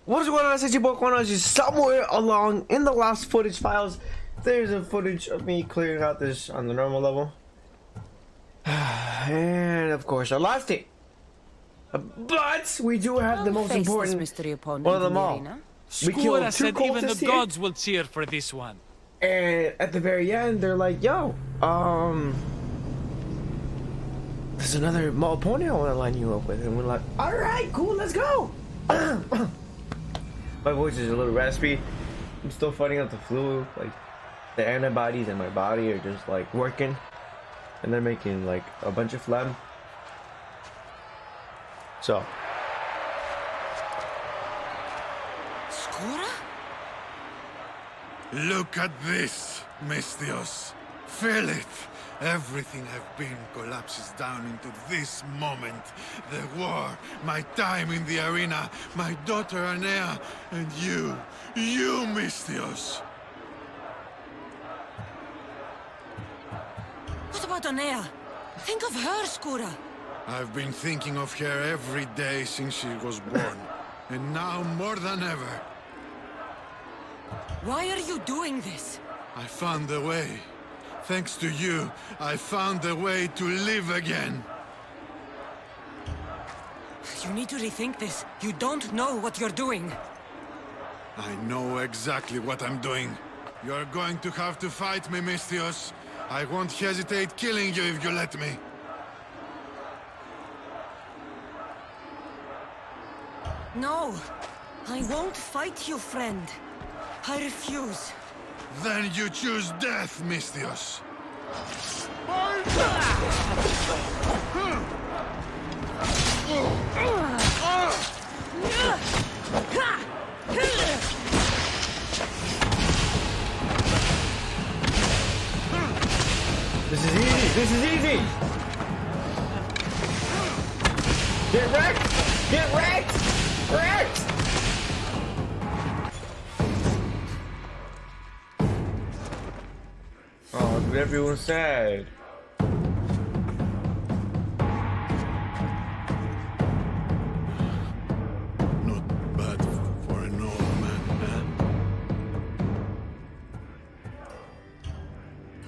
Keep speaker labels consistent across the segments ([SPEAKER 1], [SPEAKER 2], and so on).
[SPEAKER 1] What is going on? I said your boy Quanoji. Somewhere along in the lost footage files, there's a footage of me clearing out this on the normal level. And of course I lost it. But we do have the most important one of them all. We killed two
[SPEAKER 2] said even the
[SPEAKER 1] cultists here.
[SPEAKER 2] gods will cheer for this one.
[SPEAKER 1] And at the very end, they're like, yo, there's another opponent I want to line you up with. And we're like, alright, cool, let's go. My voice is a little raspy. I'm still fighting out the flu. Like, the antibodies in my body are just like working. And they're making like a bunch of phlegm. So.
[SPEAKER 3] Skora?
[SPEAKER 4] Look at this, Misthios. Feel it. Everything I've been collapses down into this moment. The war, my time in the arena, my daughter Anea, and you, Misthios.
[SPEAKER 3] What about Anea? Think of her, Skora.
[SPEAKER 4] I've been thinking of her every day since she was born, and now more than ever.
[SPEAKER 3] Why are you doing this?
[SPEAKER 4] I found a way. Thanks to you, I found a way to live again.
[SPEAKER 3] You need to rethink this. You don't know what you're doing.
[SPEAKER 4] I know exactly what I'm doing. You're going to have to fight me, Misthios. I won't hesitate killing you if you let me.
[SPEAKER 3] No, I won't fight you, friend. I refuse.
[SPEAKER 4] Then you choose death, Misthios.
[SPEAKER 1] This is easy. This is easy. Get wrecked. Get wrecked. Wrecked. Oh, that's what everyone said.
[SPEAKER 4] Not bad for an old man,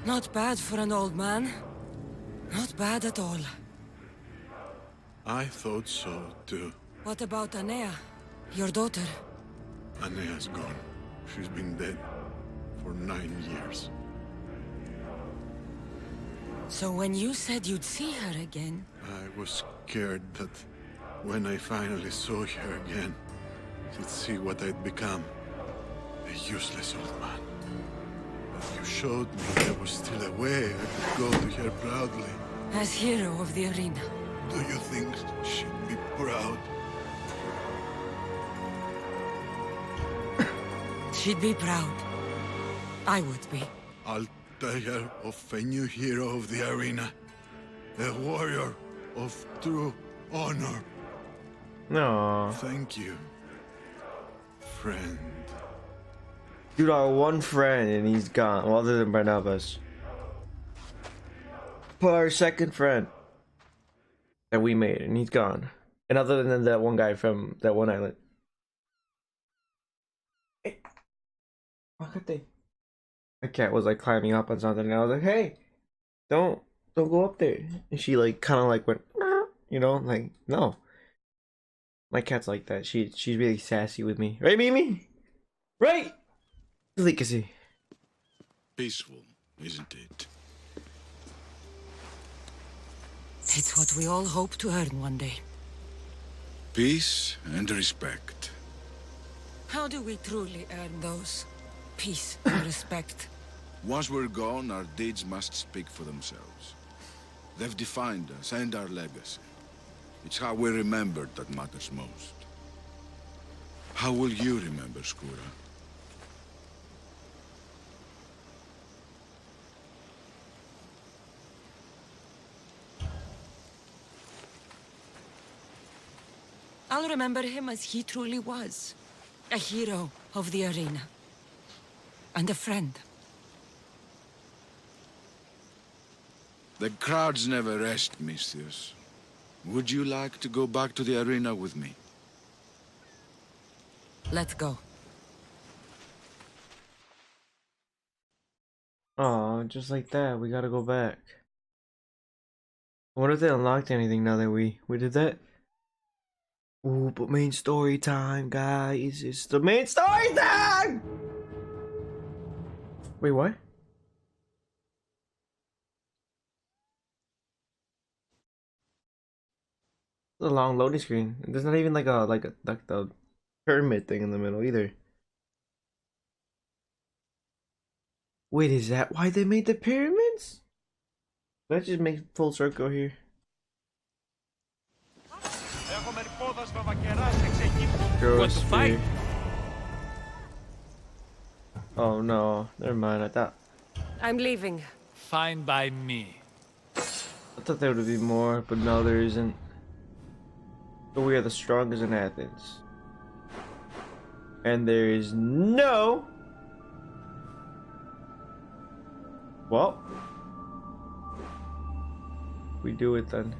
[SPEAKER 3] Not bad for an old man. Not bad at all.
[SPEAKER 4] I thought so, too.
[SPEAKER 3] What about Anea? Your daughter?
[SPEAKER 4] Anea's gone. She's been dead for 9 years.
[SPEAKER 3] So when you said you'd see her again...
[SPEAKER 4] I was scared that when I finally saw her again, she'd see what I'd become. A useless old man. But you showed me there was still a way I could go to her proudly.
[SPEAKER 3] As hero of the arena.
[SPEAKER 4] Do you think she'd be proud?
[SPEAKER 3] She'd be proud. I would be.
[SPEAKER 4] I'll tell her of a new hero of the arena. A warrior of true honor.
[SPEAKER 1] No.
[SPEAKER 4] Thank you, friend.
[SPEAKER 1] Dude, our one friend and he's gone. Well, other than Barnabas. But our second friend that we made and he's gone. And other than that one guy from that one island. Hey. What could they? My cat was like climbing up on something and I was like, hey, don't go up there. And she like kind of like went, you know, like, no. My cat's like that. She's really sassy with me. Right, Mimi? Right? Delicacy.
[SPEAKER 4] Peaceful, isn't it?
[SPEAKER 3] It's what we all hope to earn one day.
[SPEAKER 4] Peace and respect.
[SPEAKER 3] How do we truly earn those? Peace and respect.
[SPEAKER 5] Once we're gone, our deeds must speak for themselves. They've defined us and our legacy. It's how we're remembered that matters most. How will you remember, Skora?
[SPEAKER 3] I'll remember him as he truly was. A hero of the arena. And a friend.
[SPEAKER 5] The crowds never rest, Misthios. Would you like to go back to the arena with me?
[SPEAKER 3] Let's go.
[SPEAKER 1] Oh, just like that, we gotta go back. I wonder if they unlocked anything now that we did that. Ooh, but main story time, guys. It's the main story time! Wait, what? It's a long loading screen. There's not even like the pyramid thing in the middle either. Wait, is that why they made the pyramids? Let's just make full circle here.
[SPEAKER 2] Want to fight?
[SPEAKER 1] Oh no, never mind.
[SPEAKER 3] I'm leaving.
[SPEAKER 2] Fine by me.
[SPEAKER 1] I thought there would be more, but no, there isn't. But we are the strongest in Athens, and there is no. Well, we do it then.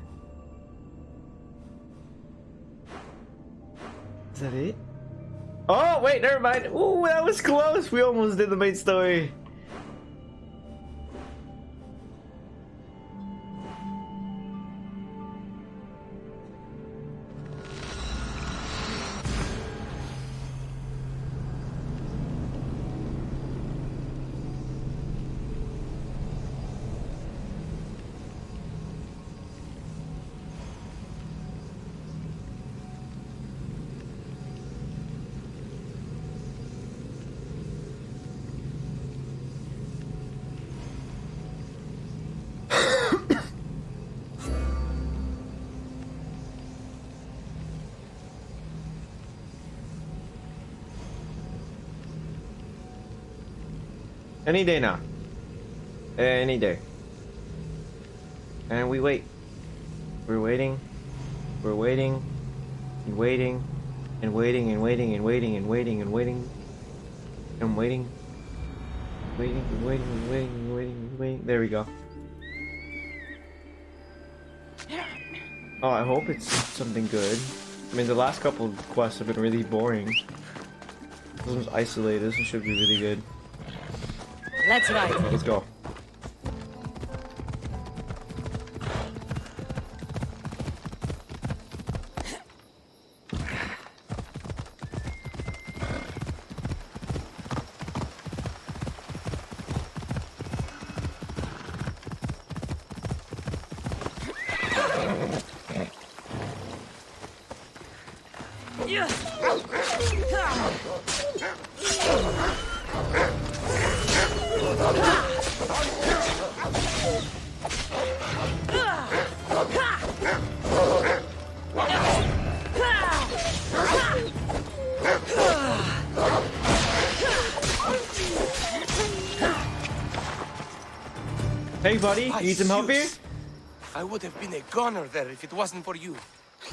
[SPEAKER 1] Is that it? Oh wait, never mind. Ooh, that was close. We almost did the main story. Any day now. Any day. And we wait. We're waiting. We're waiting. And waiting. And waiting and waiting and waiting and waiting and waiting. And waiting. Waiting and waiting and waiting and waiting and waiting. There we go. Oh, I hope it's something good. I mean, the last couple of quests have been really boring. This one's isolated. This one should be really good.
[SPEAKER 3] Let's ride.
[SPEAKER 1] Let's go. Hey buddy, you need some help here?
[SPEAKER 6] I would have been a goner there if it wasn't for you.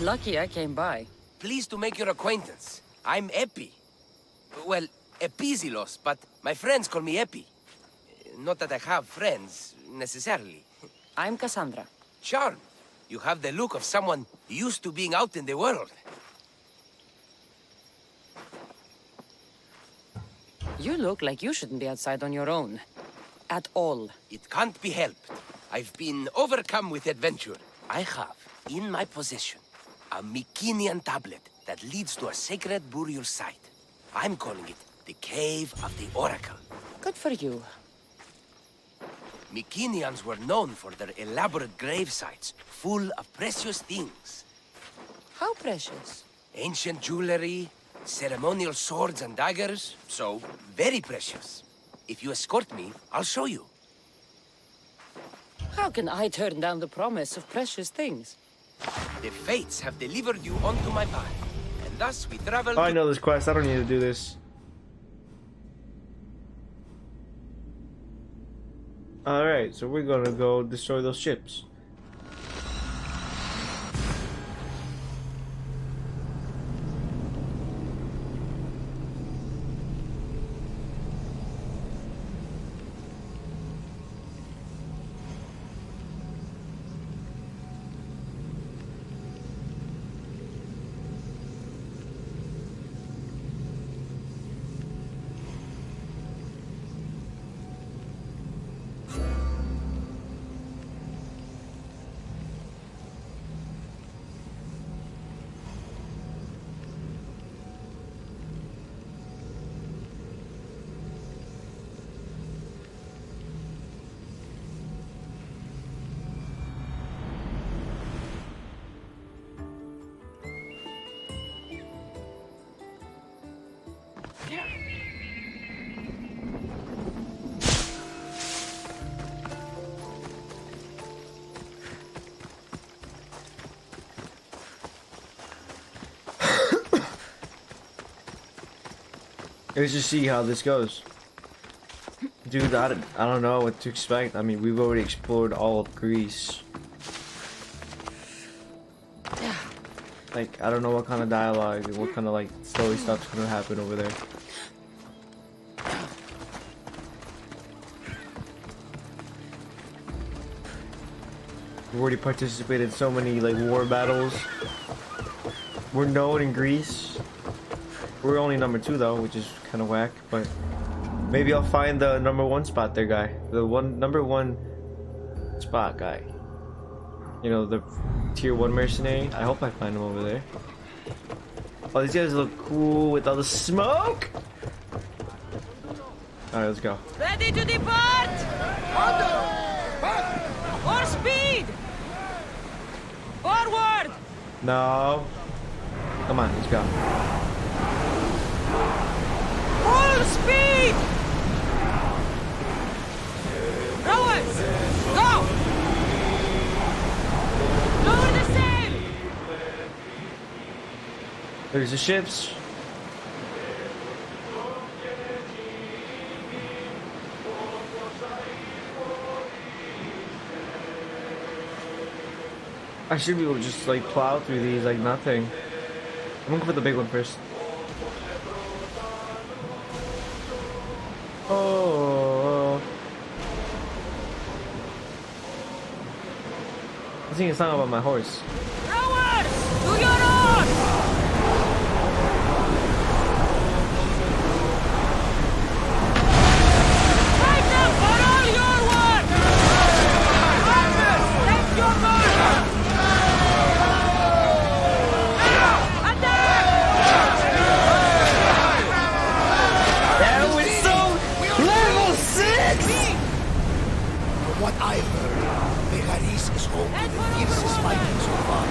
[SPEAKER 3] Lucky I came by.
[SPEAKER 6] Pleased to make your acquaintance. I'm Epi. Well, Epizilos, but my friends call me Epi. Not that I have friends, necessarily.
[SPEAKER 3] I'm Cassandra.
[SPEAKER 6] Charmed. You have the look of someone used to being out in the world.
[SPEAKER 3] You look like you shouldn't be outside on your own. At all.
[SPEAKER 6] It can't be helped. I've been overcome with adventure. I have, in my possession, a Mycenaean tablet that leads to a sacred burial site. I'm calling it the Cave of the Oracle.
[SPEAKER 3] Good for you.
[SPEAKER 6] Mycenaeans were known for their elaborate grave sites, full of precious things.
[SPEAKER 3] How precious.
[SPEAKER 6] Ancient jewelry, ceremonial swords and daggers, so very precious. If you escort me, I'll show you.
[SPEAKER 3] How can I turn down the promise of precious things?
[SPEAKER 6] The fates have delivered you onto my path, and thus we travel.
[SPEAKER 1] Oh, I know this quest. I don't need to do this. Alright, so we're gonna go destroy those ships. Let's just see how this goes. Dude, I don't know what to expect. I mean, we've already explored all of Greece. Like, I don't know what kind of dialogue and what kind of, like, story stuff's gonna happen over there. We've already participated in so many, like, war battles. We're known in Greece. We're only number 2 though, which is kind of whack, but maybe I'll find the number 1 spot there guy. The number 1 spot guy. You know, the tier 1 mercenary. I hope I find him over there. Oh, these guys look cool with all the smoke! Alright, let's go.
[SPEAKER 3] Ready to depart! More speed! Forward!
[SPEAKER 1] No. Come on, let's go.
[SPEAKER 3] Full speed! Rowers, go! Lower the sail!
[SPEAKER 1] There's the ships. I should be able to just like plow through these like nothing. I'm gonna go for the big one first. Oh. I think it's not about my horse.
[SPEAKER 3] Rowers, to your oars! Fight them for all your work! Archers, take your mark!
[SPEAKER 7] What I've heard, Megaris is home to the fiercest fighting so far.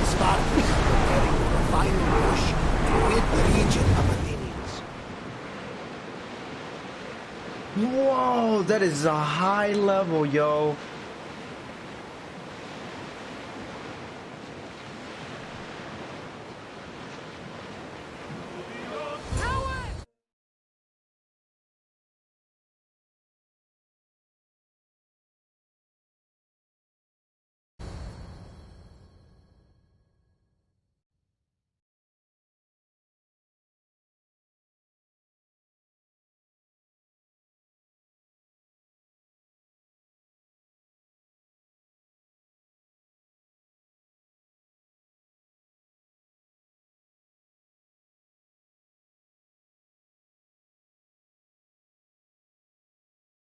[SPEAKER 7] Sparta is preparing for a final push to rid the region of Athenians.
[SPEAKER 1] Whoa, that is a high level, yo.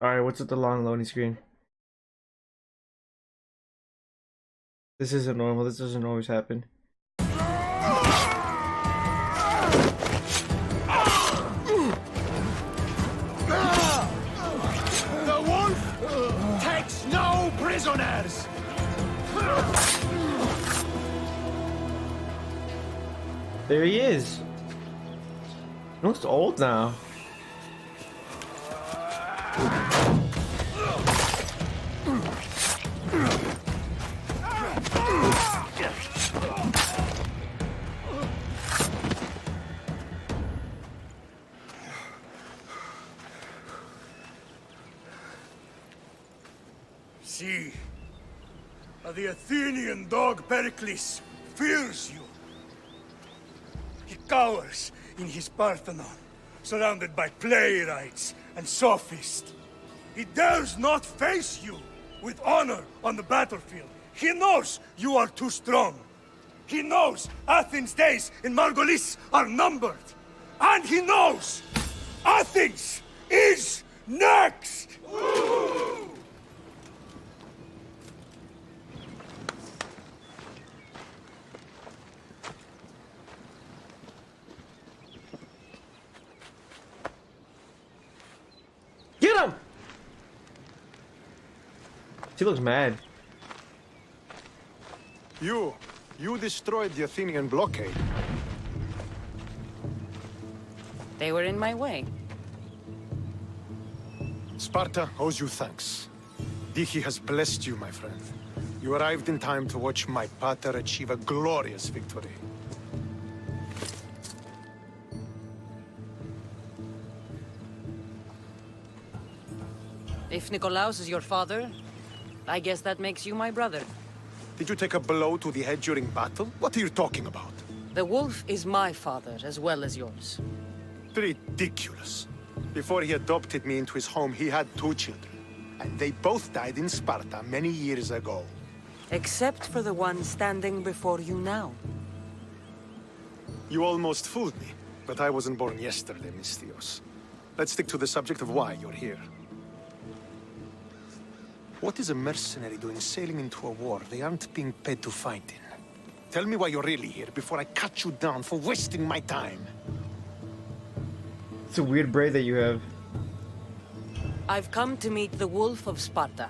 [SPEAKER 1] Alright, what's with the long loading screen? This isn't normal, this doesn't always happen.
[SPEAKER 7] The wolf takes no prisoners!
[SPEAKER 1] There he is. He looks old now.
[SPEAKER 7] See, the Athenian dog Pericles fears you. He cowers in his Parthenon, surrounded by playwrights and sophists. He dares not face you with honor on the battlefield. He knows you are too strong. He knows Athens' days in Margolis are numbered. And he knows Athens is next!
[SPEAKER 1] Get him! She looks mad.
[SPEAKER 8] You destroyed the Athenian blockade.
[SPEAKER 3] They were in my way.
[SPEAKER 8] Sparta owes you thanks. Dihi has blessed you, my friend. You arrived in time to watch my pater achieve a glorious victory.
[SPEAKER 3] If Nikolaos is your father, I guess that makes you my brother.
[SPEAKER 8] Did you take a blow to the head during battle? What are you talking about?
[SPEAKER 3] The wolf is my father as well as yours.
[SPEAKER 8] Ridiculous. Before he adopted me into his home, he had 2 children. And they both died in Sparta many years ago.
[SPEAKER 3] Except for the one standing before you now.
[SPEAKER 8] You almost fooled me, but I wasn't born yesterday, Misthios. Let's stick to the subject of why you're here. What is a mercenary doing sailing into a war they aren't being paid to fight in? Tell me why you're really here before I cut you down for wasting my time.
[SPEAKER 1] It's a weird braid that you have.
[SPEAKER 3] I've come to meet the Wolf of Sparta.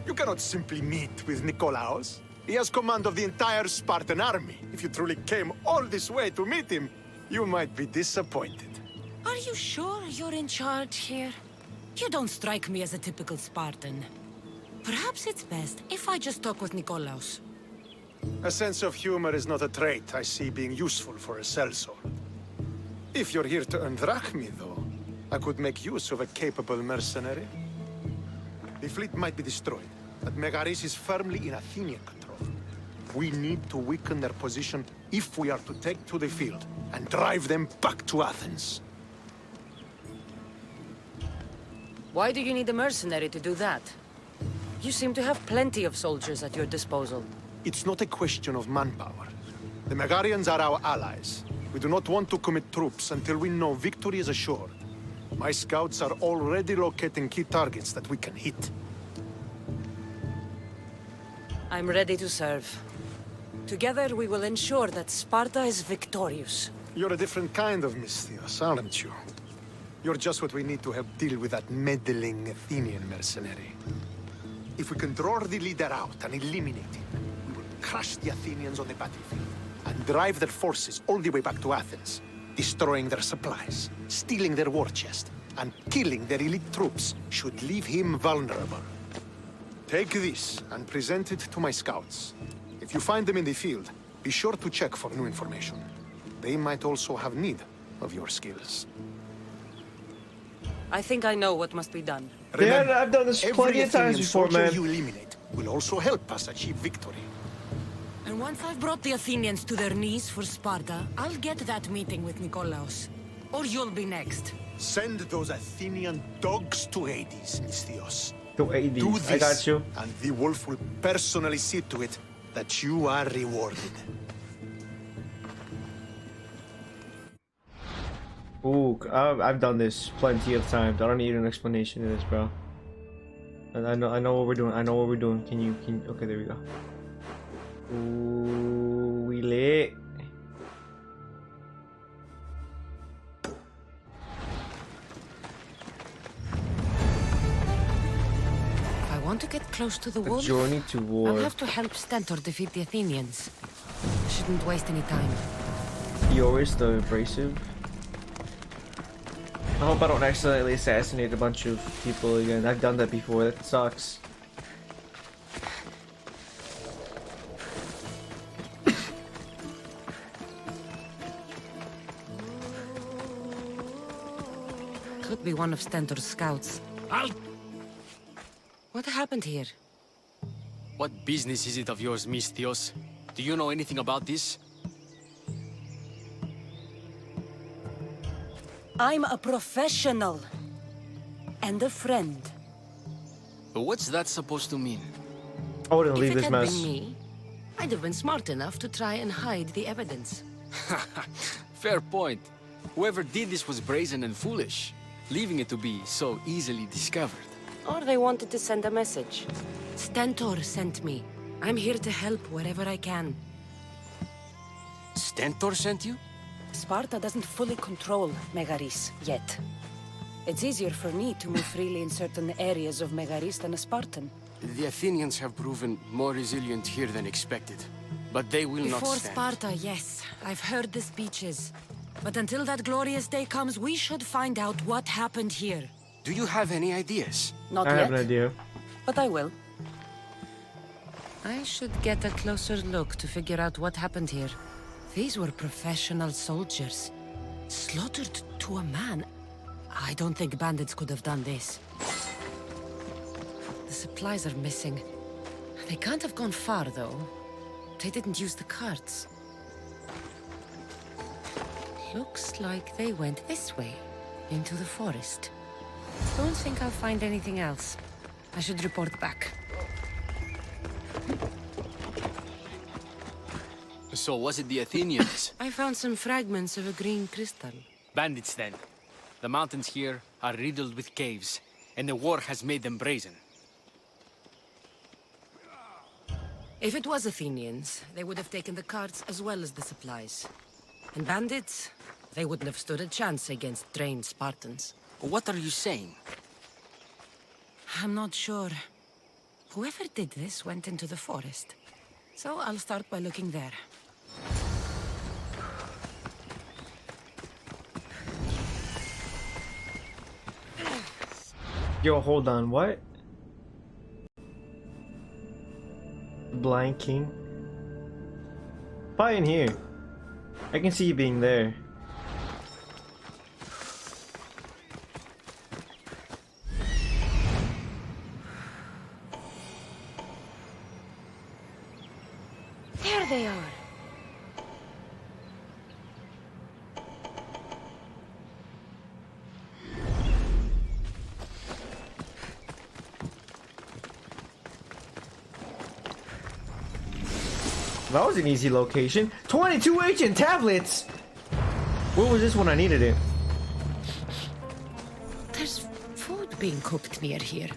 [SPEAKER 8] You cannot simply meet with Nikolaos. He has command of the entire Spartan army. If you truly came all this way to meet him, you might be disappointed.
[SPEAKER 3] Are you sure you're in charge here? You don't strike me as a typical Spartan. Perhaps it's best if I just talk with Nikolaos.
[SPEAKER 8] A sense of humor is not a trait I see being useful for a sellsword. If you're here to earn drachmi, though, I could make use of a capable mercenary. The fleet might be destroyed, but Megaris is firmly in Athenian control. We need to weaken their position if we are to take to the field and drive them back to Athens.
[SPEAKER 3] Why do you need a mercenary to do that? You seem to have plenty of soldiers at your disposal.
[SPEAKER 8] It's not a question of manpower. The Megarians are our allies. We do not want to commit troops until we know victory is assured. My scouts are already locating key targets that we can hit.
[SPEAKER 3] I'm ready to serve. Together we will ensure that Sparta is victorious.
[SPEAKER 8] You're a different kind of Misthios, aren't you? You're just what we need to help deal with that meddling Athenian mercenary. If we can draw the leader out and eliminate him, we will crush the Athenians on the battlefield and drive their forces all the way back to Athens, destroying their supplies, stealing their war chest, and killing their elite troops should leave him vulnerable. Take this and present it to my scouts. If you find them in the field, be sure to check for new information. They might also have need of your skills.
[SPEAKER 3] I think I know what must be done.
[SPEAKER 1] Yeah, I've done this plenty of times before, man.
[SPEAKER 8] You eliminate will also help us achieve victory.
[SPEAKER 3] And once I've brought the Athenians to their knees for Sparta, I'll get that meeting with Nikolaos. Or you'll be next.
[SPEAKER 8] Send those Athenian dogs to Hades, Misthios.
[SPEAKER 1] To 80.
[SPEAKER 8] Do this,
[SPEAKER 1] I got you.
[SPEAKER 8] and the wolf will personally see to it that you are rewarded.
[SPEAKER 1] Ooh, I've done this plenty of times. I don't need an explanation to this, bro. I know what we're doing. I know what we're doing. Can you? Okay, there we go. Ooh, we lit.
[SPEAKER 3] If I want to get close to the
[SPEAKER 1] A
[SPEAKER 3] wolf,
[SPEAKER 1] journey to war.
[SPEAKER 3] I'll have to help Stentor defeat the Athenians. Shouldn't waste any time.
[SPEAKER 1] Yoris the Abrasive. I hope I don't accidentally assassinate a bunch of people again. I've done that before. That sucks.
[SPEAKER 3] Could be one of Stentor's scouts. What happened here?
[SPEAKER 9] What business is it of yours, Misthios? Do you know anything about this?
[SPEAKER 3] I'm a professional. And a friend.
[SPEAKER 9] But what's that supposed to mean?
[SPEAKER 1] I wouldn't
[SPEAKER 3] If
[SPEAKER 1] leave
[SPEAKER 3] it
[SPEAKER 1] this
[SPEAKER 3] had
[SPEAKER 1] mess.
[SPEAKER 3] been me, I'd have been smart enough to try and hide the evidence.
[SPEAKER 9] Fair point. Whoever did this was brazen and foolish, leaving it to be so easily discovered.
[SPEAKER 3] Or they wanted to send a message. Stentor sent me. I'm here to help wherever I can.
[SPEAKER 9] Stentor sent you?
[SPEAKER 3] Sparta doesn't fully control Megaris yet. It's easier for me to move freely in certain areas of Megaris than a Spartan.
[SPEAKER 9] The Athenians have proven more resilient here than expected. But they will not
[SPEAKER 3] Before
[SPEAKER 9] stand.
[SPEAKER 3] Sparta, yes. I've heard the speeches. But until that glorious day comes, we should find out what happened here.
[SPEAKER 9] Do you have any ideas?
[SPEAKER 3] Not
[SPEAKER 1] I
[SPEAKER 3] yet,
[SPEAKER 1] have an idea.
[SPEAKER 3] but I will. I should get a closer look to figure out what happened here. These were professional soldiers. Slaughtered to a man. I don't think bandits could have done this. The supplies are missing. They can't have gone far, though. They didn't use the carts. Looks like they went this way, into the forest. Don't think I'll find anything else. I should report back.
[SPEAKER 9] So was it the Athenians?
[SPEAKER 3] I found some fragments of a green crystal.
[SPEAKER 9] Bandits, then. The mountains here are riddled with caves, and the war has made them brazen.
[SPEAKER 3] If it was Athenians, they would have taken the carts as well as the supplies. And bandits, they wouldn't have stood a chance against trained Spartans.
[SPEAKER 9] What are you saying?
[SPEAKER 3] I'm not sure. Whoever did this went into the forest. So I'll start by looking there.
[SPEAKER 1] Yo, hold on, what? Blind King? Probably in here. I can see you being there.
[SPEAKER 3] There they are.
[SPEAKER 1] That was an easy location. 22 ancient tablets! Where was this when I needed it?
[SPEAKER 3] There's food being cooked near here.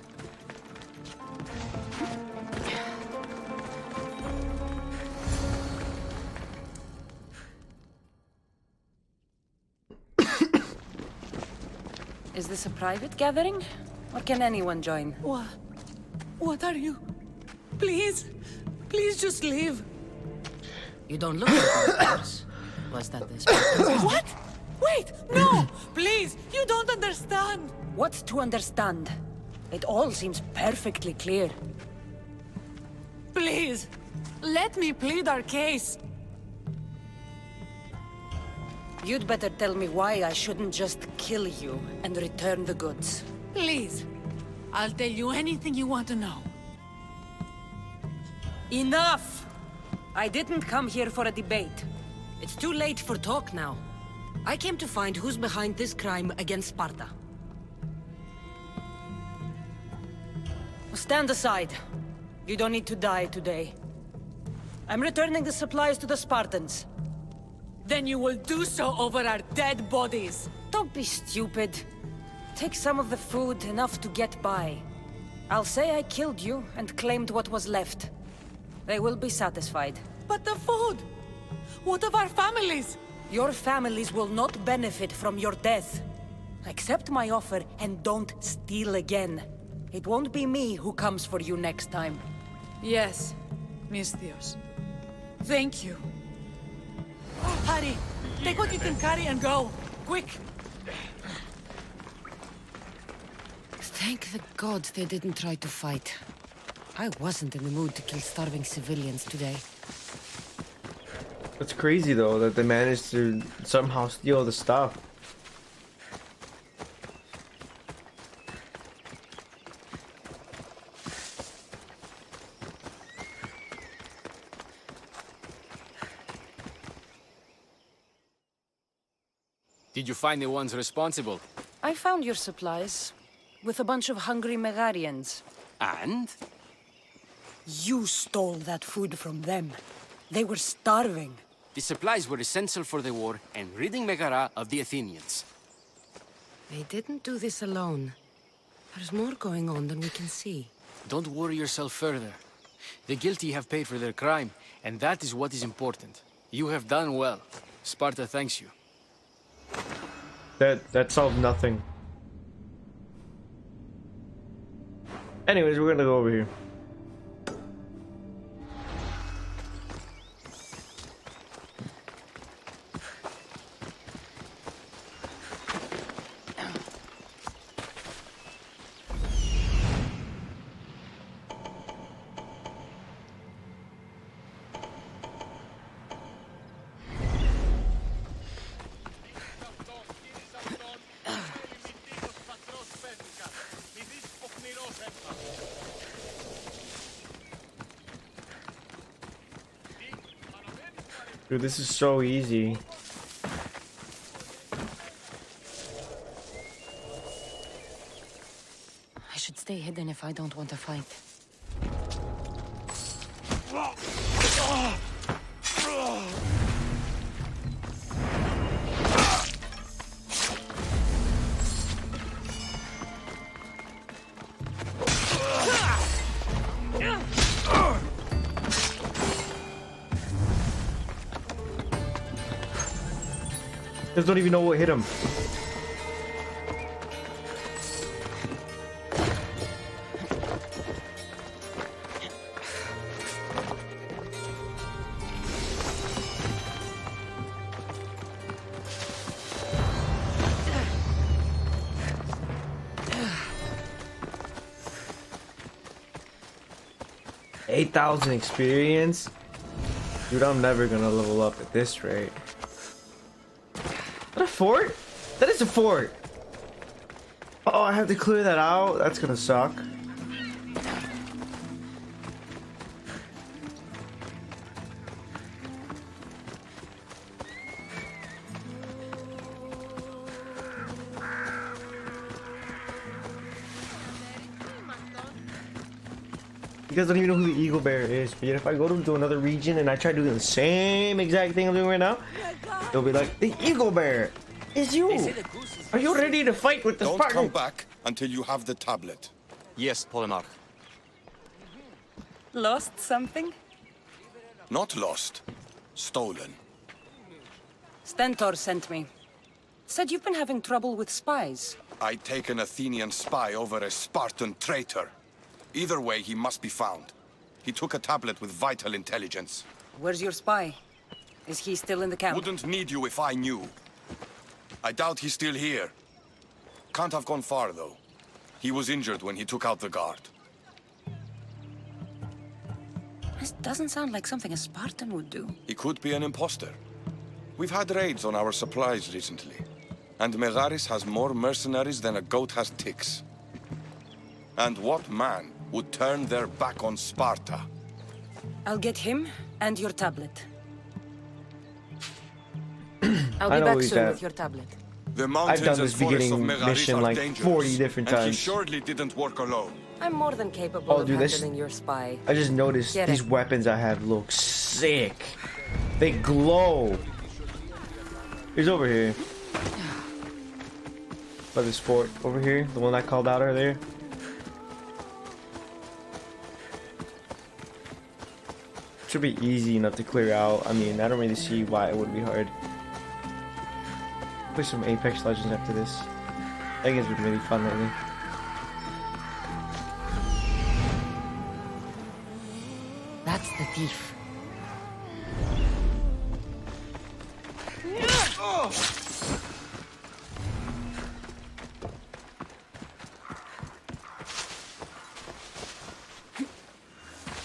[SPEAKER 3] Is this a private gathering? Or can anyone join? What are you? Please? Please just leave. You don't look like this. Was that this?
[SPEAKER 10] What? Wait, no! Please, you don't understand!
[SPEAKER 3] What to understand? It all seems perfectly clear.
[SPEAKER 10] Please, let me plead our case.
[SPEAKER 3] You'd better tell me why I shouldn't just kill you and return the goods.
[SPEAKER 10] Please, I'll tell you anything you want to know.
[SPEAKER 3] Enough! I didn't come here for a debate. It's too late for talk now. I came to find who's behind this crime against Sparta. Stand aside. You don't need to die today. I'm returning the supplies to the Spartans.
[SPEAKER 10] Then you will do so over our dead bodies.
[SPEAKER 3] Don't be stupid. Take some of the food, enough to get by. I'll say I killed you and claimed what was left. They will be satisfied.
[SPEAKER 10] But the food! What of our families?
[SPEAKER 3] Your families will not benefit from your death. Accept my offer and don't steal again. It won't be me who comes for you next time.
[SPEAKER 10] Yes, Misthios. Thank you. Hurry! Take what you can carry and go! Quick!
[SPEAKER 3] Thank the gods they didn't try to fight. I wasn't in the mood to kill starving civilians today.
[SPEAKER 1] It's crazy though that they managed to somehow steal the stuff.
[SPEAKER 9] Did you find the ones responsible?
[SPEAKER 3] I found your supplies, with a bunch of hungry Megarians.
[SPEAKER 9] And?
[SPEAKER 3] You stole that food from them. They were starving.
[SPEAKER 9] The supplies were essential for the war and ridding Megara of the Athenians.
[SPEAKER 3] They didn't do this alone. There's more going on than we can see.
[SPEAKER 9] Don't worry yourself further. The guilty have paid for their crime, and that is what is important. You have done well. Sparta thanks you.
[SPEAKER 1] That solved nothing. Anyways, we're gonna go over here. Dude, this is so easy.
[SPEAKER 3] I should stay hidden if I don't want to fight.
[SPEAKER 1] Just don't even know what hit him. $8,000 experience? Dude, I'm never gonna level up at this rate. Is that a fort? That is a fort! Oh, I have to clear that out? That's gonna suck. You guys don't even know who the Eagle Bear is, but yet if I go to another region and I try doing the same exact thing I'm doing right now, they'll be like, the Eagle Bear is you! Are you ready to fight with the
[SPEAKER 11] Don't
[SPEAKER 1] Spartan?
[SPEAKER 11] come back until you have the tablet.
[SPEAKER 9] Yes, Polimarch.
[SPEAKER 3] Lost something?
[SPEAKER 11] Not lost. Stolen.
[SPEAKER 3] Stentor sent me. Said you've been having trouble with spies.
[SPEAKER 11] I take an Athenian spy over a Spartan traitor. Either way, he must be found. He took a tablet with vital intelligence.
[SPEAKER 3] Where's your spy? Is he still in the camp?
[SPEAKER 11] Wouldn't need you if I knew. I doubt he's still here. Can't have gone far, though. He was injured when he took out the guard.
[SPEAKER 3] This doesn't sound like something a Spartan would do.
[SPEAKER 11] He could be an imposter. We've had raids on our supplies recently. And Megaris has more mercenaries than a goat has ticks. And what man would turn their back on Sparta?
[SPEAKER 3] I'll get him and your tablet. I'll
[SPEAKER 1] I
[SPEAKER 3] be
[SPEAKER 1] know
[SPEAKER 3] back
[SPEAKER 1] he's
[SPEAKER 3] soon
[SPEAKER 1] at.
[SPEAKER 3] with your tablet.
[SPEAKER 11] The mountains
[SPEAKER 1] done
[SPEAKER 11] and
[SPEAKER 1] this
[SPEAKER 11] forests of
[SPEAKER 1] beginning
[SPEAKER 11] Megaris
[SPEAKER 1] mission
[SPEAKER 11] are
[SPEAKER 1] like
[SPEAKER 11] dangerous,
[SPEAKER 1] 40 different
[SPEAKER 11] and he
[SPEAKER 1] times.
[SPEAKER 11] surely didn't work alone.
[SPEAKER 3] I'm more than capable
[SPEAKER 1] Oh,
[SPEAKER 3] of
[SPEAKER 1] dude,
[SPEAKER 3] handling your spy.
[SPEAKER 1] I just noticed
[SPEAKER 3] Get
[SPEAKER 1] these
[SPEAKER 3] it.
[SPEAKER 1] weapons I have look sick. They glow. He's over here. By this fort over here, the one I called out earlier. Should be easy enough to clear out. I mean, I don't really see why it would be hard. Play some Apex Legends after this. I think it's been really fun lately.
[SPEAKER 3] That's the thief.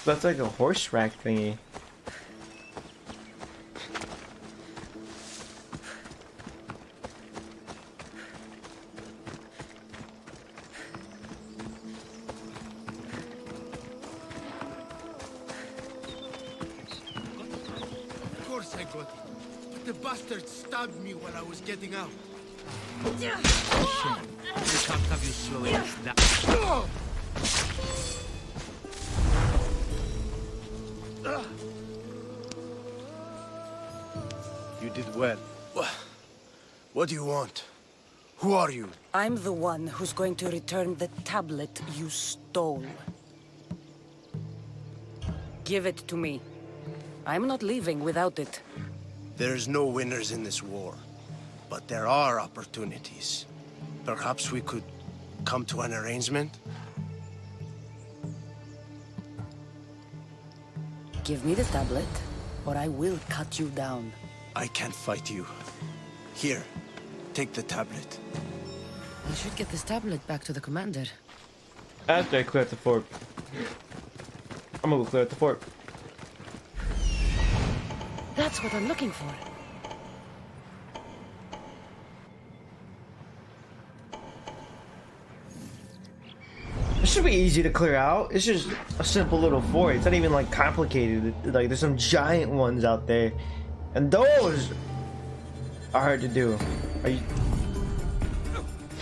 [SPEAKER 1] That's like a horse rack thingy.
[SPEAKER 7] Of course I got it. But the bastard stabbed me while I was getting out.
[SPEAKER 2] You can't have you slowing us down.
[SPEAKER 7] You did well. What do you want? Who are you?
[SPEAKER 3] I'm the one who's going to return the tablet you stole. Give it to me. I'm not leaving without it.
[SPEAKER 7] There's no winners in this war. But there are opportunities. Perhaps we could come to an arrangement?
[SPEAKER 3] Give me the tablet, or I will cut you down.
[SPEAKER 7] I can't fight you. Here, take the tablet.
[SPEAKER 3] I should get this tablet back to the commander.
[SPEAKER 1] After I clear out the fort. I'm gonna go clear out the fort.
[SPEAKER 3] That's what I'm looking for.
[SPEAKER 1] It should be easy to clear out. It's just a simple little fort. It's not even like complicated. Like there's some giant ones out there. And those are hard to do. Are you?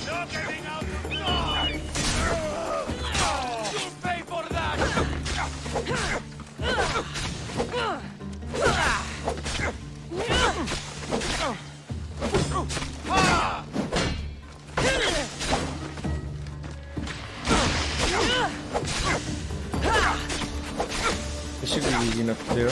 [SPEAKER 2] You'll pay for that!
[SPEAKER 1] This should be easy enough to do.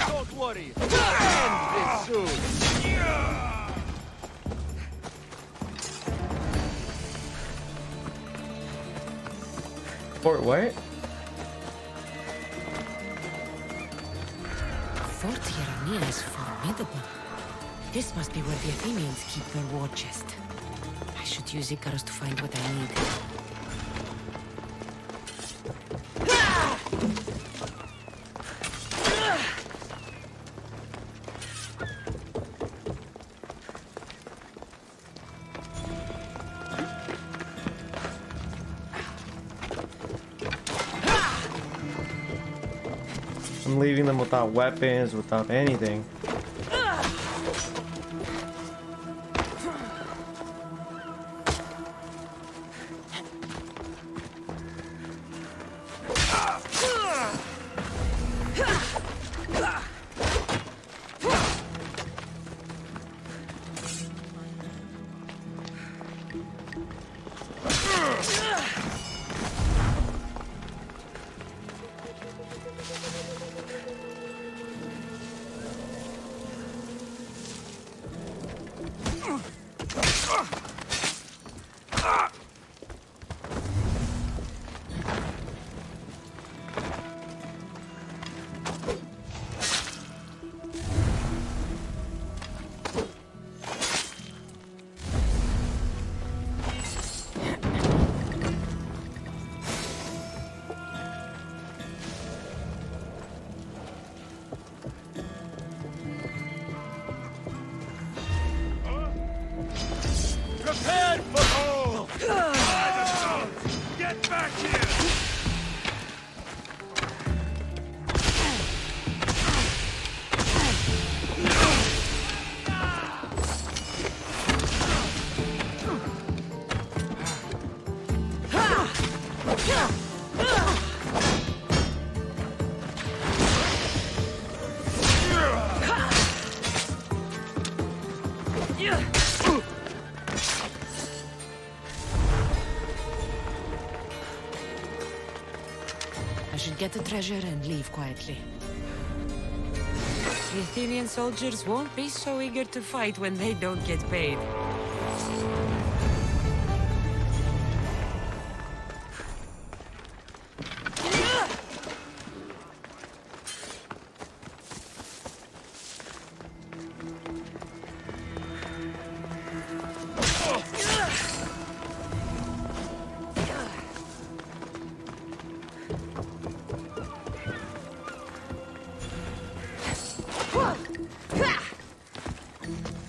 [SPEAKER 2] Don't worry, we'll end this soon.
[SPEAKER 1] Fort what?
[SPEAKER 3] Fort Hieronymus is formidable. This must be where the Athenians keep their war chest. I should use Icarus to find what I need.
[SPEAKER 1] I'm leaving them without weapons, without anything.
[SPEAKER 2] Prepare for all! Get back here!
[SPEAKER 3] I should get the treasure and leave quietly. The Athenian soldiers won't be so eager to fight when they don't get paid.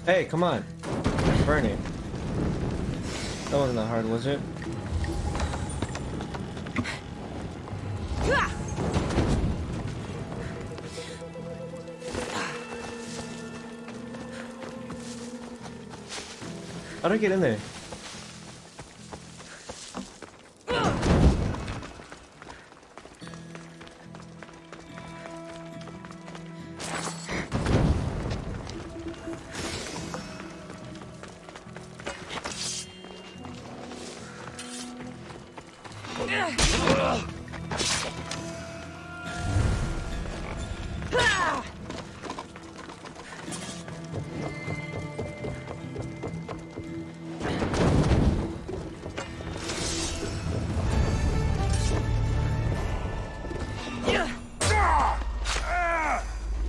[SPEAKER 1] Hey, come on. Burn it. That wasn't that hard, was it? How do I get in there?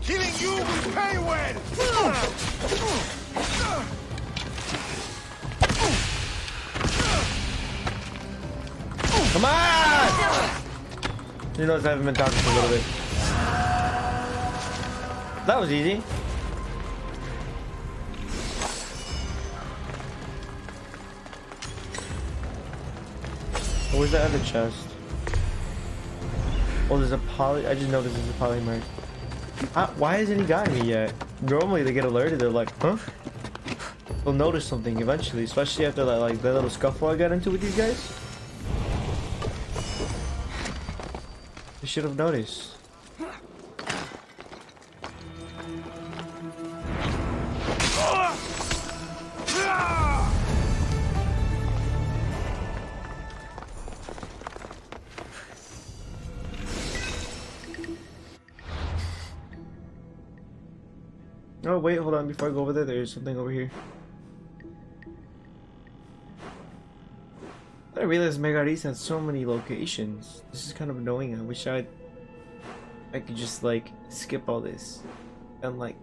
[SPEAKER 2] Killing you will pay well!
[SPEAKER 1] Come on! You notice I haven't been talking for a little bit. That was easy. Where's the other chest? Oh, there's a poly. I just noticed there's a polymer. Why hasn't he gotten me yet? Normally they get alerted. They're like, huh? They'll notice something eventually, especially after that, like, that little scuffle I got into with these guys. They should have noticed. Oh wait, hold on, before I go over there, there's something over here. I realized Megaris has so many locations. This is kind of annoying. I wish I could just like skip all this and like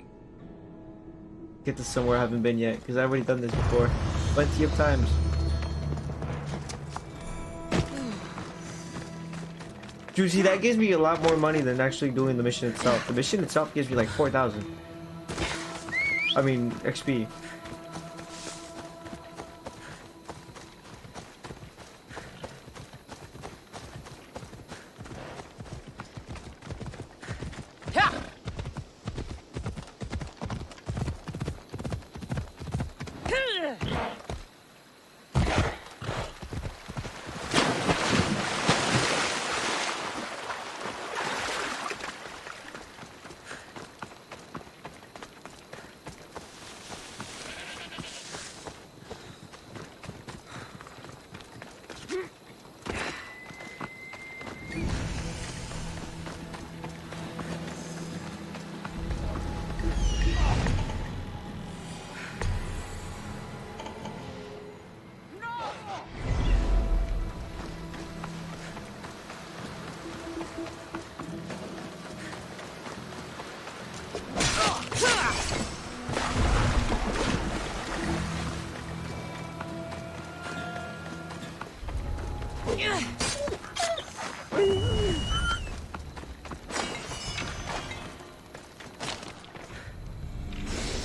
[SPEAKER 1] get to somewhere I haven't been yet, because I've already done this before plenty of times. Dude, see, that gives me a lot more money than actually doing the mission itself. The mission itself gives me like 4,000. I mean, XP.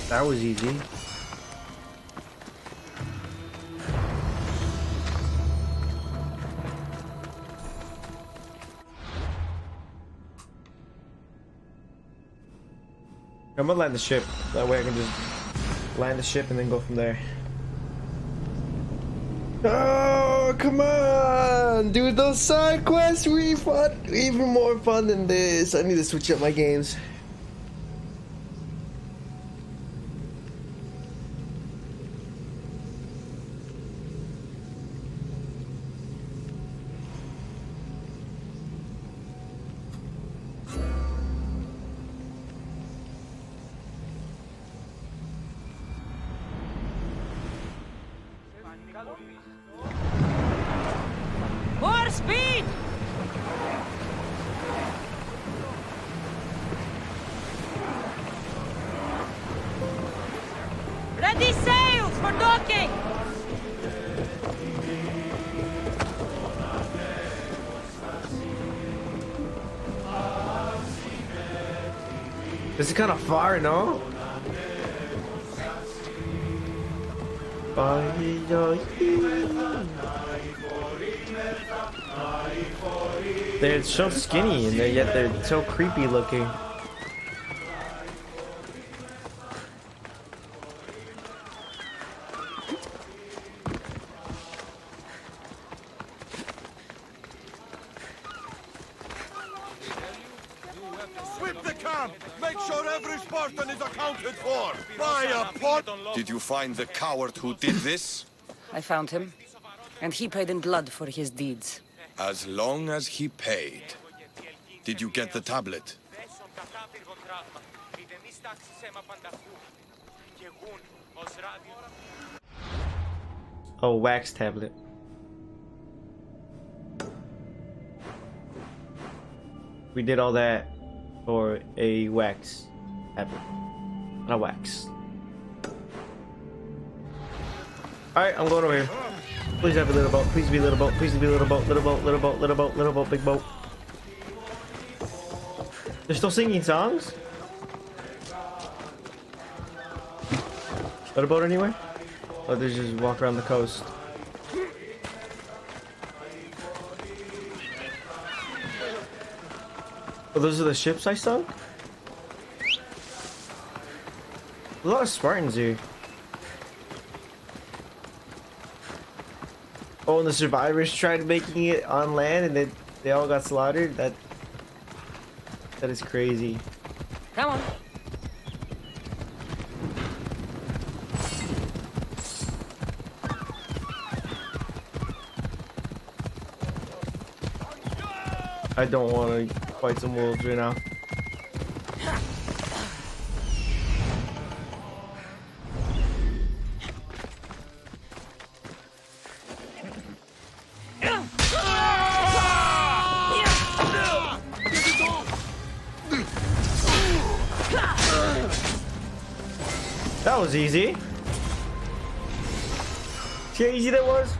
[SPEAKER 1] That was easy. I'm gonna land the ship. That way I can just land the ship and then go from there. Oh, come on! Dude, those side quests were even more fun than this. I need to switch up my games.
[SPEAKER 3] More speed! Ready sails for docking!
[SPEAKER 1] This is kind of far, no? They're so skinny and yet they're so creepy looking.
[SPEAKER 2] Sweep the camp! Make sure every Spartan is accounted for! By a pot!
[SPEAKER 11] Did you find the coward who did this?
[SPEAKER 3] I found him, and he paid in blood for his deeds.
[SPEAKER 11] As long as he paid. Did you get the tablet?
[SPEAKER 1] Oh, wax tablet. We did all that for a wax tablet. Not a wax. Alright, I'm going over here. Please have a little boat. Please be a little boat. Please be a little boat. Little boat. Little boat. Little boat. Little boat. Big boat. They're still singing songs? Little boat anywhere? Or they just walk around the coast? Oh, those are the ships I sunk? A lot of Spartans here. Oh, and the survivors tried making it on land and then they all got slaughtered? That is crazy.
[SPEAKER 3] Come on.
[SPEAKER 1] I don't want to fight some wolves right now. That was easy. See how easy that was?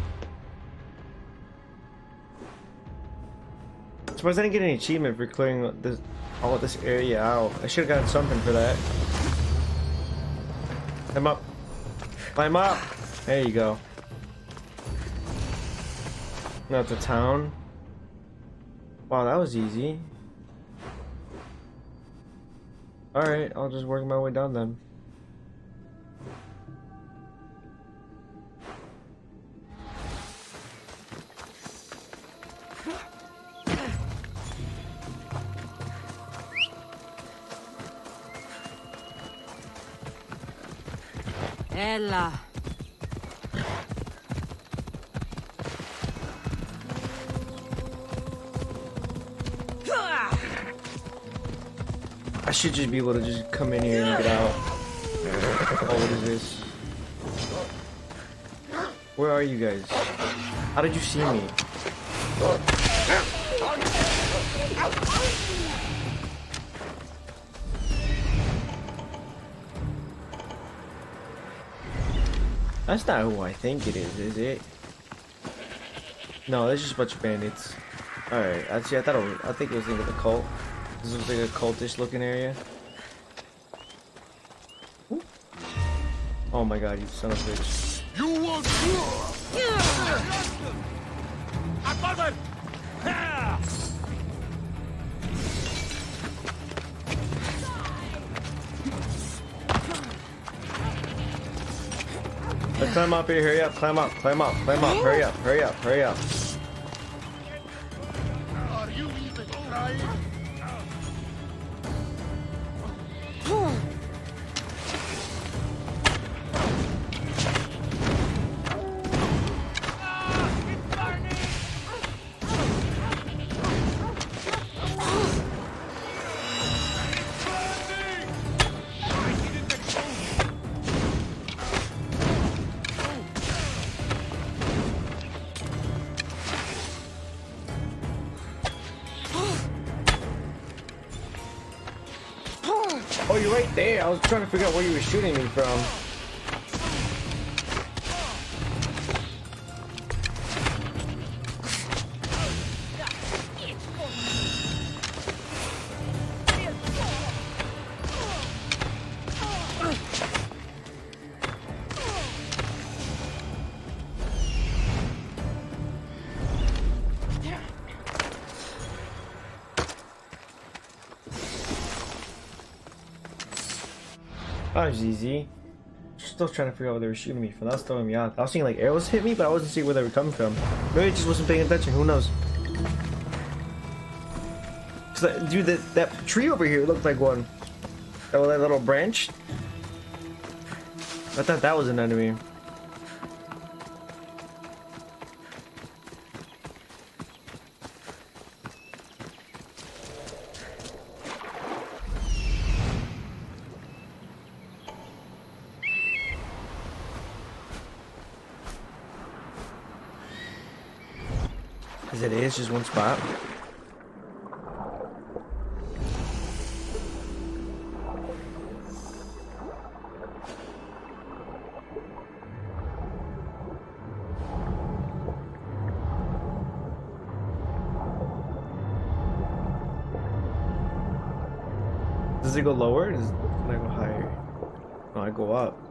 [SPEAKER 1] Suppose I didn't get any achievement for clearing this, all of this area out. I should have gotten something for that. Climb up. Climb up. There you go. Not the town. Wow, that was easy. Alright, I'll just work my way down then.
[SPEAKER 3] Ella.
[SPEAKER 1] I should just be able to just come in here and get out. Oh, what is this? Where are you guys? How did you see me? That's not who I think it is it? No, that's just a bunch of bandits. Alright, actually I think it was thinking of the cult. This looks like a cultish looking area. Ooh. Oh my god, you son of a bitch.
[SPEAKER 2] You won't.
[SPEAKER 1] Let's climb up here, hurry up, climb up, climb up, climb up, hurry up, hurry up, hurry up.
[SPEAKER 2] Are you even trying?
[SPEAKER 1] Oh, you're right there. I was trying to figure out where you were shooting me from. That was easy. Still trying to figure out where they were shooting me from. That was throwing me off. I was seeing like arrows hit me, but I wasn't seeing where they were coming from. Maybe I just wasn't paying attention. Who knows? Dude, that tree over here looked like one. That little branch. I thought that was an enemy. Because it is just one spot. Does it go lower? Can I go higher? No, I go up.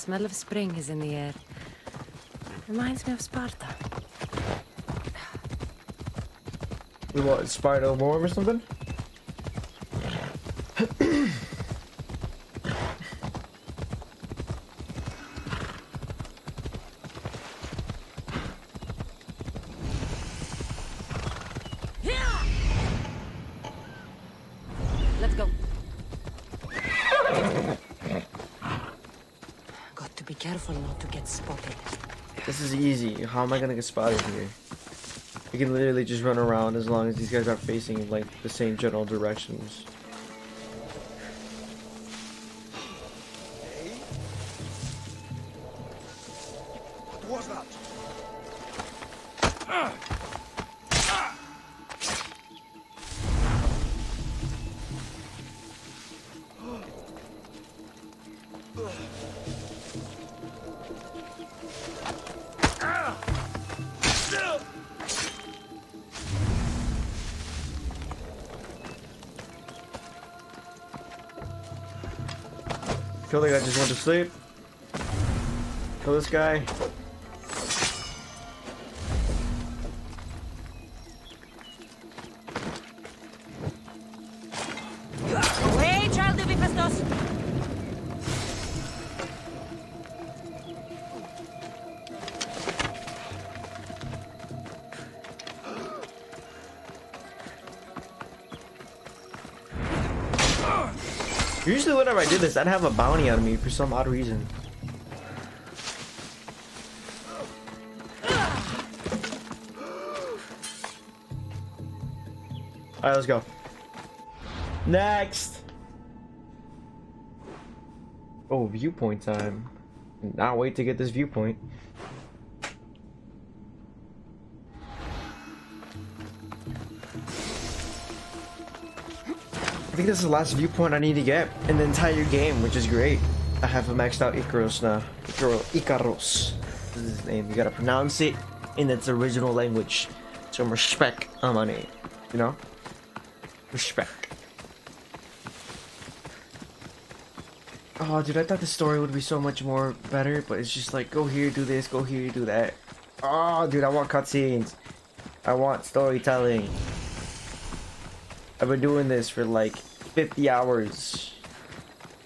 [SPEAKER 3] smell of spring is in the air. Reminds me of Sparta.
[SPEAKER 1] We want Sparta warm or something?
[SPEAKER 3] Let's go. Got to be careful not to get spotted.
[SPEAKER 1] This is easy. How am I gonna get spotted here? You can literally just run around as long as these guys are facing like the same general directions.
[SPEAKER 2] What was that?
[SPEAKER 1] Kill the guy just went to sleep. Kill this guy.
[SPEAKER 3] Away, child of Hephaestus!
[SPEAKER 1] Usually whenever I did this, I'd have a bounty on me for some odd reason. Alright, let's go. Next! Oh, viewpoint time. Cannot wait to get this viewpoint. I think this is the last viewpoint I need to get in the entire game, which is great. I have a maxed out Icarus now. Icarus. This is his name. You gotta pronounce it in its original language. Some respect on my name. You know? Respect. Oh, dude, I thought the story would be so much more better, but it's just like, go here, do this, go here, do that. Oh, dude, I want cutscenes. I want storytelling. I've been doing this for like 50 hours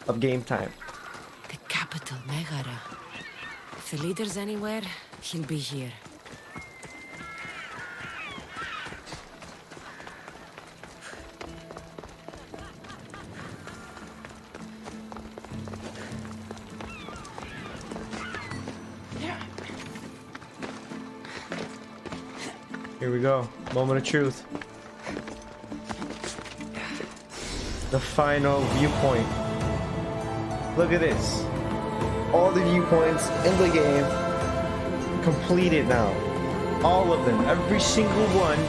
[SPEAKER 1] of game time.
[SPEAKER 3] The capital, Megara. If the leader's anywhere, he'll be here.
[SPEAKER 1] Here we go. Moment of truth. The final viewpoint. Look at this. All the viewpoints in the game completed now. All of them. Every single one.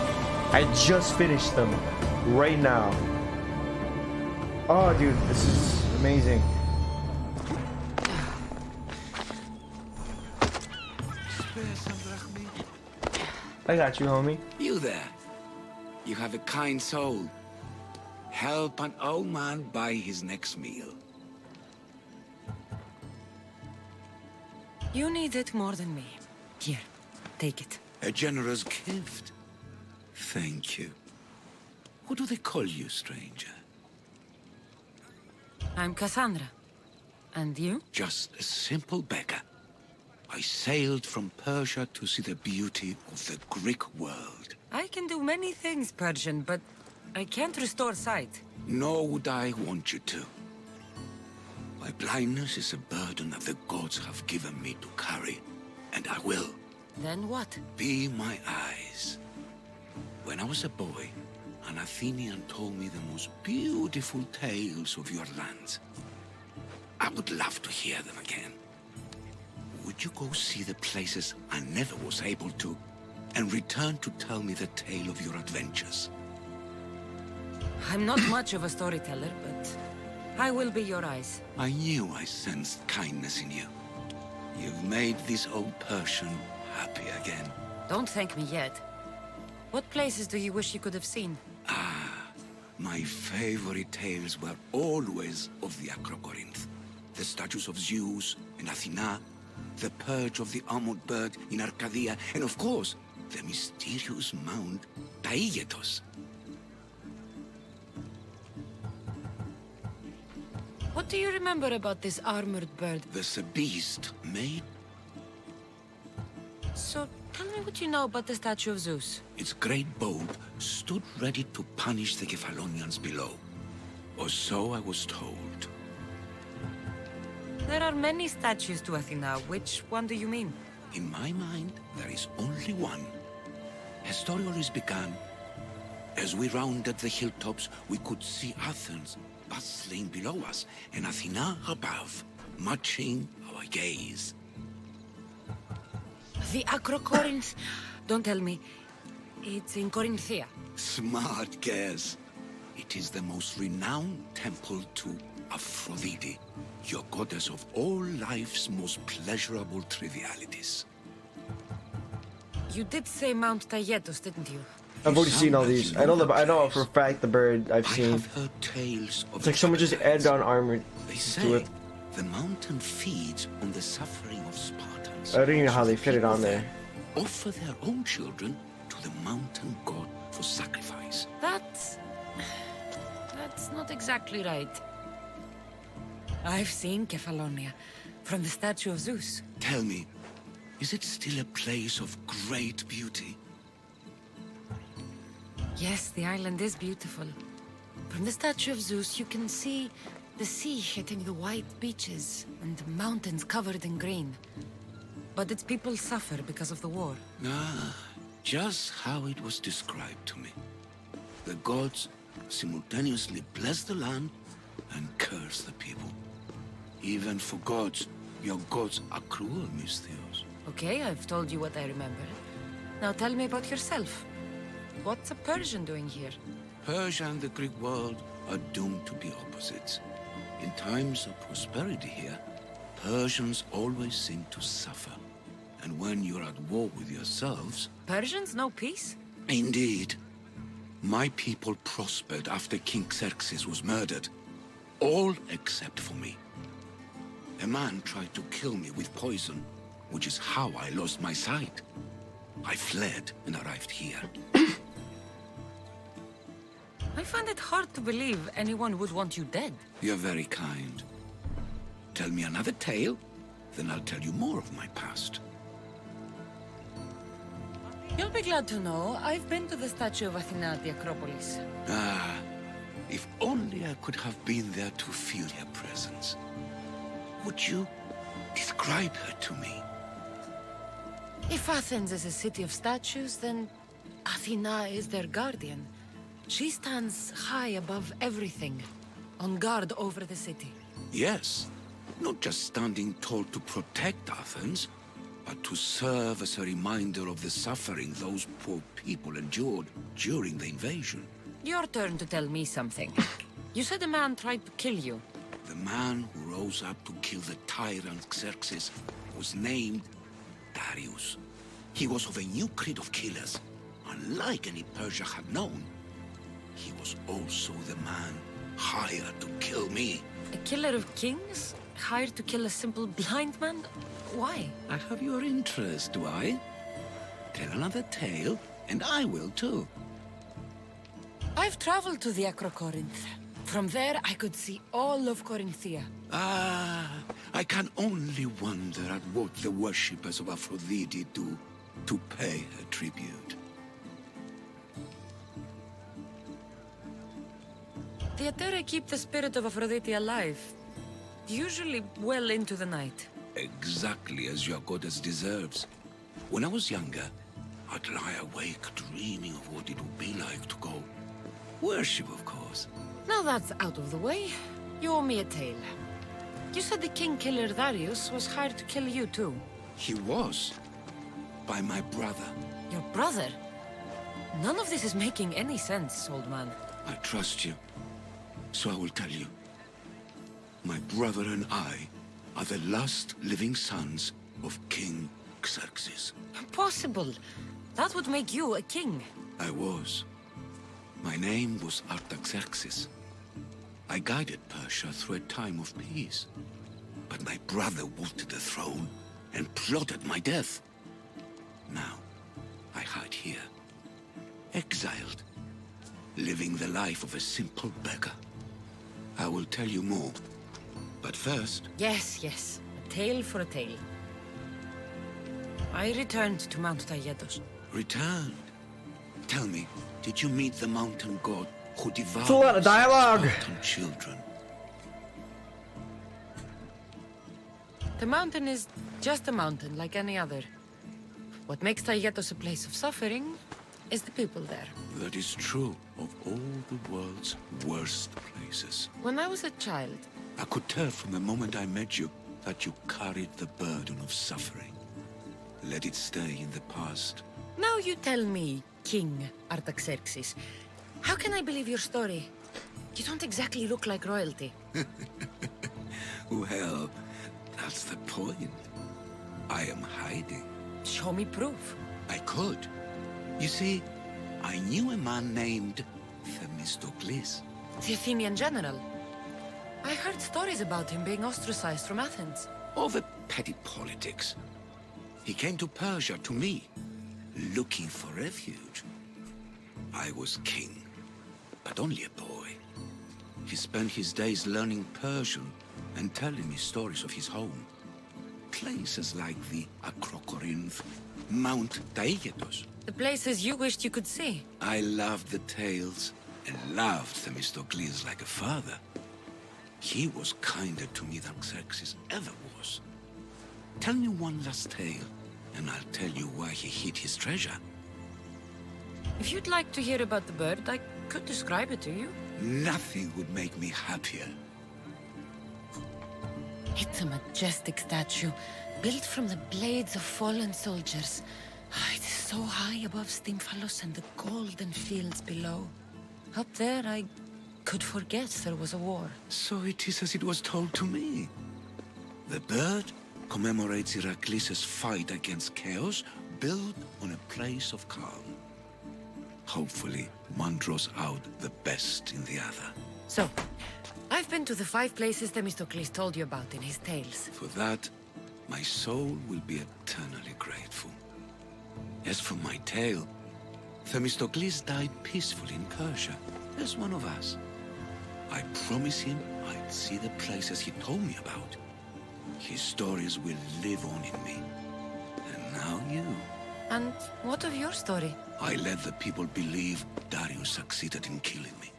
[SPEAKER 1] I just finished them right now. Oh, dude, this is amazing. I got you, homie.
[SPEAKER 12] You there. You have a kind soul. Help an old man buy his next meal.
[SPEAKER 3] You need it more than me. Here, take it.
[SPEAKER 12] A generous gift. Thank you. What do they call you, stranger?
[SPEAKER 3] I'm Cassandra. And you?
[SPEAKER 12] Just a simple beggar. I sailed from Persia to see the beauty of the Greek world.
[SPEAKER 3] I can do many things, Persian, but I can't restore sight.
[SPEAKER 12] Nor would I want you to. My blindness is a burden that the gods have given me to carry, and I will.
[SPEAKER 3] Then what?
[SPEAKER 12] Be my eyes. When I was a boy, an Athenian told me the most beautiful tales of your lands. I would love to hear them again. Would you go see the places I never was able to, and return to tell me the tale of your adventures?
[SPEAKER 3] I'm not much of a storyteller, but I will be your eyes.
[SPEAKER 12] I knew I sensed kindness in you. You've made this old Persian happy again.
[SPEAKER 3] Don't thank me yet. What places do you wish you could have seen?
[SPEAKER 12] My favorite tales were always of the Acrocorinth. The statues of Zeus in Athena, the purge of the armored bird in Arcadia, and of course, the mysterious mound Taigetos.
[SPEAKER 3] What do you remember about this armored bird?
[SPEAKER 12] There's a beast made.
[SPEAKER 3] So, tell me what you know about the statue of Zeus.
[SPEAKER 12] Its great bulb stood ready to punish the Kephalonians below. Or so I was told.
[SPEAKER 3] There are many statues to Athena. Which one do you mean?
[SPEAKER 12] In my mind, there is only one. Her story always began. As we rounded the hilltops, we could see Athens bustling below us, and Athena above, matching our gaze.
[SPEAKER 3] The Acrocorinth. Don't tell me. It's in Corinthia.
[SPEAKER 12] Smart guess. It is the most renowned temple to Aphrodite, your goddess of all life's most pleasurable trivialities.
[SPEAKER 3] You did say Mount Taygetos, didn't you?
[SPEAKER 1] I've already seen all these. I know for a fact the bird I've seen.
[SPEAKER 12] I have heard tales of
[SPEAKER 1] it's like someone just added on armor
[SPEAKER 12] They
[SPEAKER 1] to
[SPEAKER 12] say
[SPEAKER 1] it.
[SPEAKER 12] the mountain feeds on the suffering of Spartans.
[SPEAKER 1] I don't even know how they fit it on there.
[SPEAKER 12] Offer their own children to the mountain god for sacrifice.
[SPEAKER 3] That's not exactly right. I've seen Kephallonia from the statue of Zeus.
[SPEAKER 12] Tell me, is it still a place of great beauty?
[SPEAKER 3] Yes, the island is beautiful. From the statue of Zeus, you can see the sea hitting the white beaches and the mountains covered in green. But its people suffer because of the war.
[SPEAKER 12] Ah, just how it was described to me. The gods simultaneously bless the land and curse the people. Even for gods, your gods are cruel, Misthios.
[SPEAKER 3] Okay, I've told you what I remember. Now tell me about yourself. What's a Persian doing here?
[SPEAKER 12] Persia and the Greek world are doomed to be opposites. In times of prosperity here, Persians always seem to suffer. And when you're at war with yourselves...
[SPEAKER 3] Persians know peace?
[SPEAKER 12] Indeed. My people prospered after King Xerxes was murdered. All except for me. A man tried to kill me with poison, which is how I lost my sight. I fled and arrived here.
[SPEAKER 3] I find it hard to believe anyone would want you dead.
[SPEAKER 12] You're very kind. Tell me another tale, then I'll tell you more of my past.
[SPEAKER 3] You'll be glad to know I've been to the statue of Athena at the Acropolis.
[SPEAKER 12] Ah, if only I could have been there to feel her presence. Would you describe her to me?
[SPEAKER 3] If Athens is a city of statues, then Athena is their guardian. She stands high above everything, on guard over the city.
[SPEAKER 12] Yes, not just standing tall to protect Athens, but to serve as a reminder of the suffering those poor people endured during the invasion.
[SPEAKER 3] Your turn to tell me something. You said a man tried to kill you.
[SPEAKER 12] The man who rose up to kill the tyrant Xerxes was named Darius. He was of a new creed of killers, unlike any Persia had known. He was also the man hired to kill me.
[SPEAKER 3] A killer of kings? Hired to kill a simple blind man? Why?
[SPEAKER 12] I have your interest, do I? Tell another tale, and I will too.
[SPEAKER 3] I've traveled to the Acrocorinth. From there, I could see all of Corinthia.
[SPEAKER 12] Ah, I can only wonder at what the worshippers of Aphrodite do to pay her tribute.
[SPEAKER 3] The Atera keep the spirit of Aphrodite alive, usually well into the night.
[SPEAKER 12] Exactly as your goddess deserves. When I was younger, I'd lie awake dreaming of what it would be like to go. Worship, of course.
[SPEAKER 3] Now that's out of the way, you owe me a tale. You said the king killer Darius was hired to kill you too.
[SPEAKER 12] He was. By my brother.
[SPEAKER 3] Your brother? None of this is making any sense, old man.
[SPEAKER 12] I trust you. So I will tell you. My brother and I are the last living sons of King Xerxes.
[SPEAKER 3] Impossible. That would make you a king.
[SPEAKER 12] I was. My name was Artaxerxes. I guided Persia through a time of peace. But my brother wanted the throne and plotted my death. Now, I hide here, exiled, living the life of a simple beggar. I will tell you more, but first...
[SPEAKER 3] Yes, yes. A tale for a tale. I returned to Mount Taygetos.
[SPEAKER 12] Returned? Tell me, did you meet the mountain god who devoured
[SPEAKER 1] It's a lot of dialogue.
[SPEAKER 12] Spartan children?
[SPEAKER 3] The mountain is just a mountain like any other. What makes Taygetos a place of suffering is the people there.
[SPEAKER 12] That is true of all the world's worst places.
[SPEAKER 3] When I was a child,
[SPEAKER 12] I could tell from the moment I met you that you carried the burden of suffering. Let it stay in the past.
[SPEAKER 3] now you tell me, King Artaxerxes, how can I believe your story? You don't exactly look like royalty.
[SPEAKER 12] Well, that's the point. I am hiding.
[SPEAKER 3] Show me proof.
[SPEAKER 12] I could. You see, I knew a man named Themistocles.
[SPEAKER 3] The Athenian general. I heard stories about him being ostracized from Athens.
[SPEAKER 12] Over petty politics. He came to Persia to me, looking for refuge. I was king, but only a boy. He spent his days learning Persian and telling me stories of his home. Places like the Acrocorinth, Mount Taygetos.
[SPEAKER 3] The places you wished you could see.
[SPEAKER 12] I loved the tales and loved Themistocles like a father. He was kinder to me than Xerxes ever was. Tell me one last tale, and I'll tell you why he hid his treasure.
[SPEAKER 3] If you'd like to hear about the bird, I could describe it to you.
[SPEAKER 12] Nothing would make me happier.
[SPEAKER 3] It's a majestic statue, built from the blades of fallen soldiers. It is so high above Stymphalos and the golden fields below. Up there, I could forget there was a war.
[SPEAKER 12] So it is as it was told to me. The bird commemorates Heracles' fight against chaos, built on a place of calm. Hopefully, one draws out the best in the other.
[SPEAKER 3] So, I've been to the 5 places Themistocles told you about in his tales.
[SPEAKER 12] For that, my soul will be eternally grateful. As for my tale, Themistocles died peacefully in Persia, as one of us. I promise him I'd see the places he told me about. His stories will live on in me. And now you.
[SPEAKER 3] And what of your story?
[SPEAKER 12] I let the people believe Darius succeeded in killing me,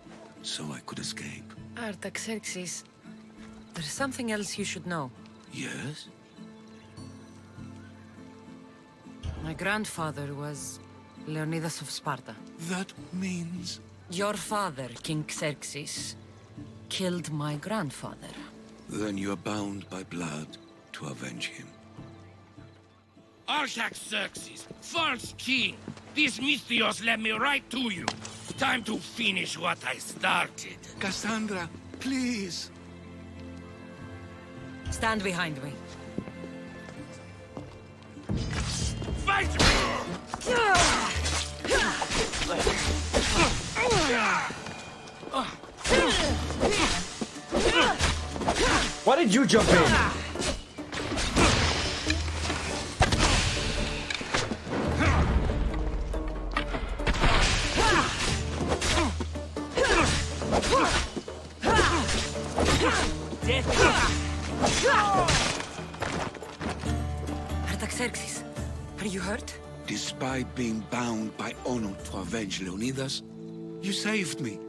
[SPEAKER 12] so I could escape.
[SPEAKER 3] Artaxerxes, there's something else you should know.
[SPEAKER 12] Yes?
[SPEAKER 3] My grandfather was Leonidas of Sparta.
[SPEAKER 12] That means...
[SPEAKER 3] Your father, King Xerxes, killed my grandfather.
[SPEAKER 12] Then you are bound by blood to avenge him.
[SPEAKER 6] Artaxerxes, false king! This Misthios led me right to you. Time to finish what I started.
[SPEAKER 12] Cassandra, please!
[SPEAKER 3] Stand behind me.
[SPEAKER 6] Fight!
[SPEAKER 1] Why did you jump in?
[SPEAKER 3] Artaxerxes, are you hurt?
[SPEAKER 12] Despite being bound by honor to avenge Leonidas, you saved me.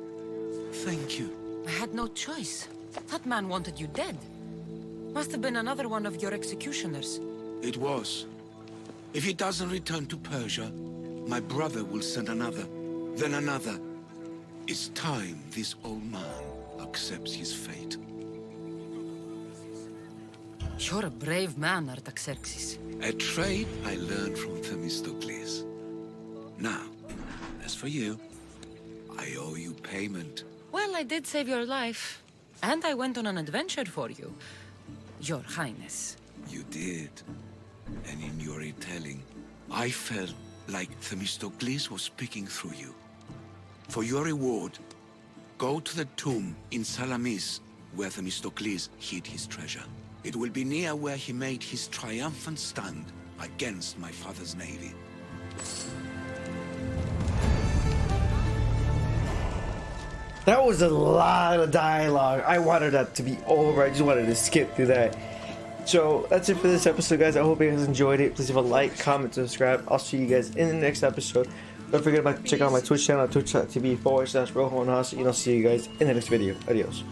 [SPEAKER 12] Thank you.
[SPEAKER 3] I had no choice. That man wanted you dead. Must have been another one of your executioners.
[SPEAKER 12] It was. If he doesn't return to Persia, my brother will send another, then another. It's time this old man accepts his fate.
[SPEAKER 3] You're a brave man, Artaxerxes.
[SPEAKER 12] A trait I learned from Themistocles. Now, as for you, I owe you payment.
[SPEAKER 3] Well, I did save your life. And I went on an adventure for you, Your Highness.
[SPEAKER 12] You did. And in your retelling, I felt like Themistocles was speaking through you. For your reward, go to the tomb in Salamis where Themistocles hid his treasure. It will be near where he made his triumphant stand against my father's navy.
[SPEAKER 1] That was a lot of dialogue. I wanted that to be over. I just wanted to skip through that. So that's it for this episode, guys. I hope you guys enjoyed it. Please leave a like, comment, subscribe. I'll see you guys in the next episode. Don't forget to check out my Twitch channel, twitch.tv/RojoandHouse. And I'll see you guys in the next video. Adios.